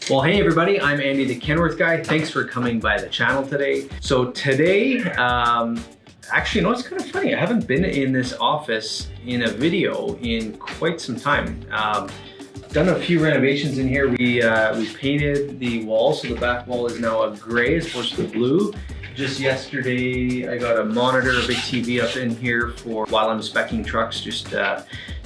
Well, hey everybody, I'm Andy the Kenworth guy. Thanks for coming by the channel today. So today, actually, you know, it's kind of funny. I haven't been in this office in a video in quite some time. Done a few renovations in here. We painted the wall, so the back wall is now a gray as opposed to the blue. Just yesterday, I got a monitor, a big TV up in here for while I'm speccing trucks, just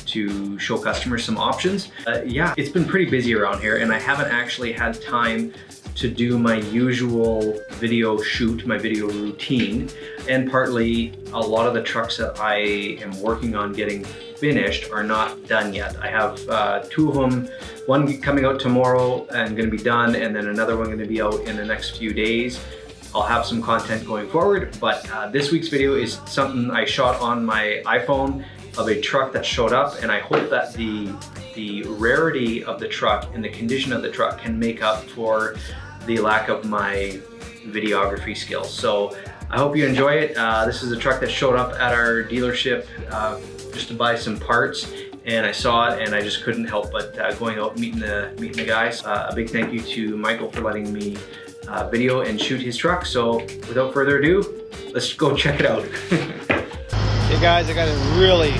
to show customers some options. Yeah, it's been pretty busy around here and I haven't actually had time to do my usual video shoot, my video routine. And partly, a lot of the trucks that I am working on getting finished are not done yet. I have two of them, one coming out tomorrow and gonna be done, and then another one gonna be out in the next few days. I'll have some content going forward, but this week's video is something I shot on my iPhone of a truck that showed up, and I hope that the rarity of the truck and the condition of the truck can make up for the lack of my videography skills. So I hope you enjoy it. This is a truck that showed up at our dealership just to buy some parts, and I saw it and I just couldn't help but going out meeting the guys. A big thank you to Michael for letting me video and shoot his truck. So without further ado, let's go check it out. Hey guys, I got a really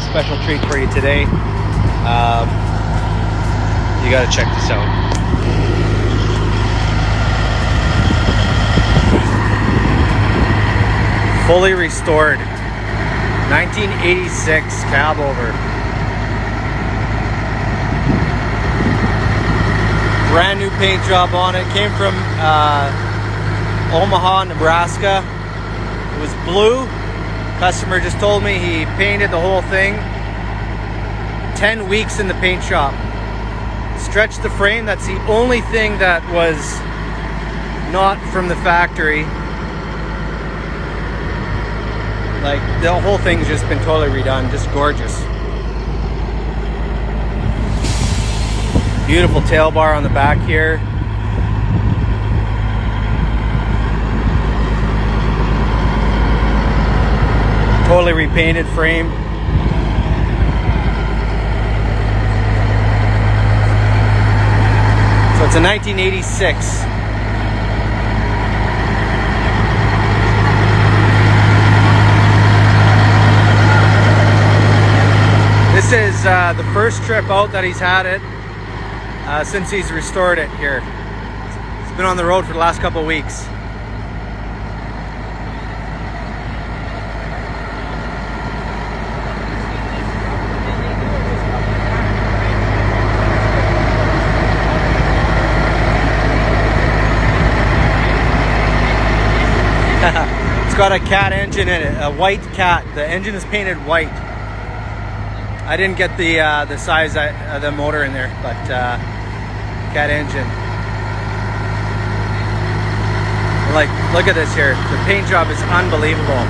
special treat for you today. You gotta check this out. Fully restored 1986 Cabover. Brand new paint job on it. Came from Omaha, Nebraska. It was blue. Customer just told me he painted the whole thing. 10 weeks in the paint shop. Stretched the frame. That's the only thing that was not from the factory. Like, the whole thing's just been totally redone. Just gorgeous. Beautiful tail bar on the back here. Totally repainted frame. So it's a 1986. This is the first trip out that he's had it since he's restored it here. It's been on the road for the last couple of weeks. It's got a cat engine in it, a white cat. The engine is painted white. I didn't get the size of the motor in there, but cat engine. Like, look at this here. The paint job is unbelievable.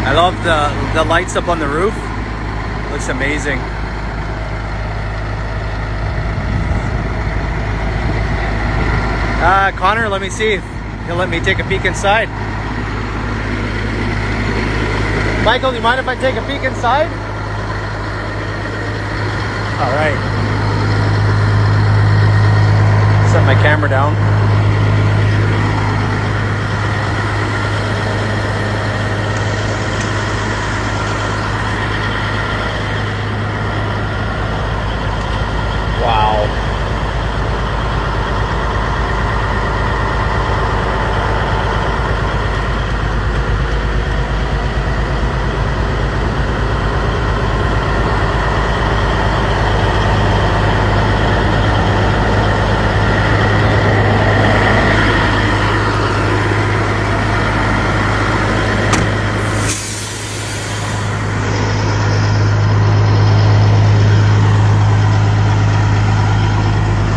I love the lights up on the roof. Looks amazing. Connor, let me see if he'll let me take a peek inside. Michael, do you mind if I take a peek inside? All right. Set my camera down. Wow.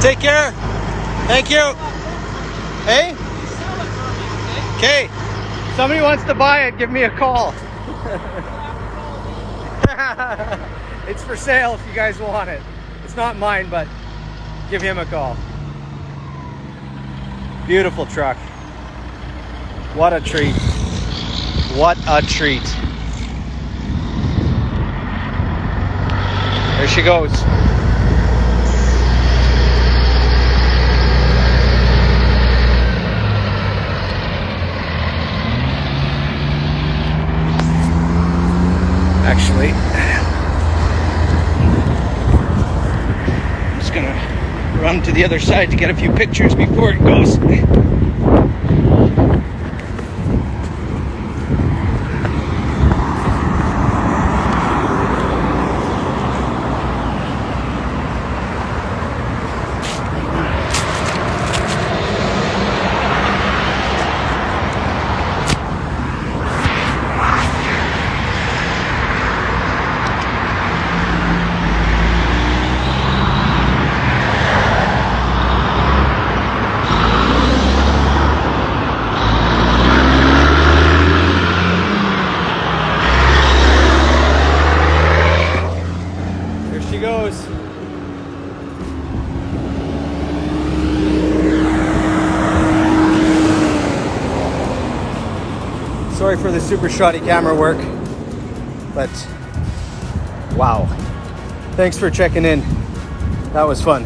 Take care. Thank you. Hey? Okay. Somebody wants to buy it, give me a call. It's for sale if you guys want it. It's not mine, but give him a call. Beautiful truck. What a treat. What a treat. There she goes. Actually, I'm just gonna run to the other side to get a few pictures before it goes. She goes. Sorry for the super shoddy camera work, but wow. Thanks for checking in. That was fun.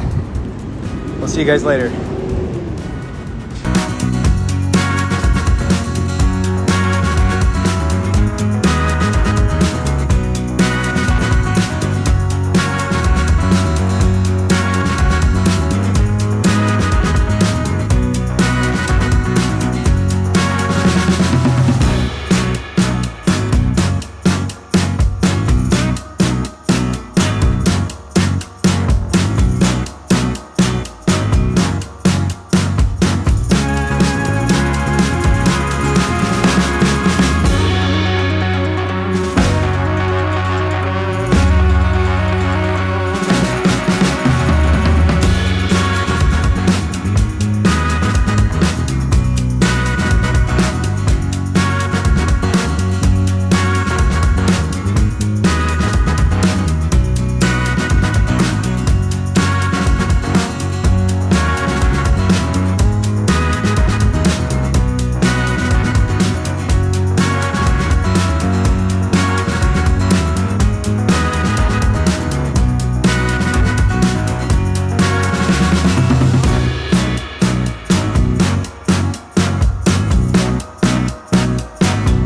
I'll see you guys later.